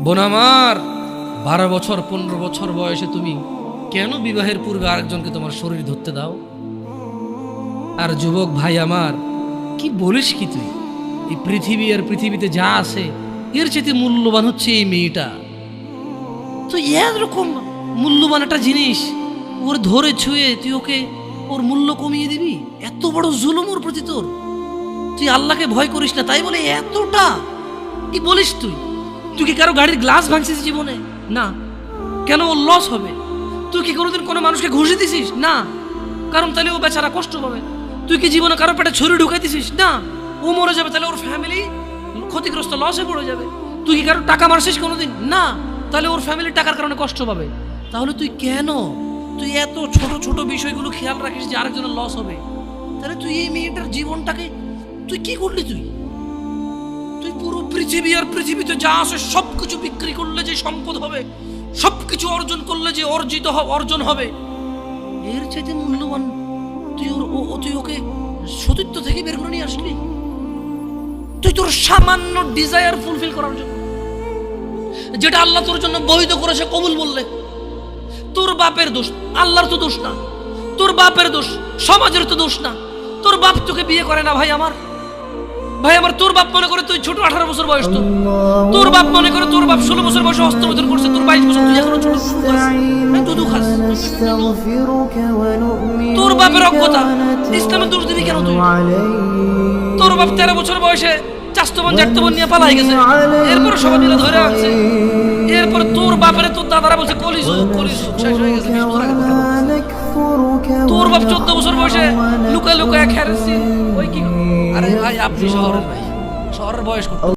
বোন আমার, 12 বছর 15 বছর বয়সে তুমি কেন বিবাহের পূর্বে আরেকজনকে তোমার শরীর ধরতে দাও? আর যুবক ভাই আমার, কি বলিস কি তুই? এই পৃথিবী আর পৃথিবীতে যা আছে এর চেয়ে মূল্যবান হচ্ছে এই মেয়েটা। তো এরকম মূল্যবান একটা জিনিস ওর ধরে ছুঁয়ে তুই ওকে ওর মূল্য কমিয়ে দিবি? এত বড় জুলুম ওর প্রতি তোর! তুই আল্লাহকে ভয় করিস না তাই বলে এতটা কি বলিস তুই? তুই কি কারো গাড়ির গ্লাস ভাঙছিস জীবনে? না। কেন ওর লস হবে? তুই কি কোনোদিন কোনো মানুষকে ঘুষি দিছিস? না। কারণ তাহলে ও বেচারা কষ্ট পাবে। তুই কি জীবনে কারো পেটে ছুরি ঢুকাই দিছিস? না। ও মরে যাবে, তাহলে ওর ফ্যামিলি ক্ষতিগ্রস্ত, লসে পড়ে যাবে। তুই কি কারো টাকা মারছিস কোনোদিন? না। তাহলে ওর ফ্যামিলি টাকার কারণে কষ্ট পাবে। তাহলে তুই কেন তুই এত ছোট ছোট বিষয়গুলো খেয়াল রাখিস যে আরেকজনের লস হবে? তাহলে তুই এই মেয়েটার জীবনটাকে তুই কি করলি? তুই পুরো পৃথিবী আর পৃথিবীতে যা আছে সবকিছু বিক্রি করলে যে সম্পদ হবে, সবকিছু অর্জন করলে যে অর্জন হবে, এর চাইতে মূল্যবান তুই ওকে সতীত্ব থেকে বের করে নিয়ে আসলি? তুই তোর সামান্য ডিজায়ার ফুলফিল করার জন্য, যেটা আল্লাহ তোর জন্য বৈধ করেছে, কবুল বললে তোর বাপের দোষ, আল্লাহর তো দোষ না। তোর বাপের দোষ, সমাজের তো দোষ না। তোর বাপ তোকে বিয়ে করে না ভাই আমার। তোর বাপ মনে করে তুই ছোট, 18 বছর বয়স। তোর বাপ মনে করে তোর বাপ 16 বছর বয়সে হস্তমৈথুন করছে, তোর 22 বছর, তুই এখনো ছোট, দুধু খাস। তোর বাপের অজ্ঞতা, ইসলামের দোষ দিবি কেন তুই? তোর বাপ 13 বছর বয়সে চাস্তবন জাতবন নিয়ে পালাই গেছে, এরপর সবাই মিলে ধরে আনছে। এরপর তোর বাপের তোর দাদারা বলছে কলিযুগ শেষ হয়ে গেছে। তোর বাপ 14 বছর বয়সে লুকায় লুকায় খেয়েছি। ওই কি? আরে ভাই, আপনি শহরের ভাই, শহরের বয়স কত?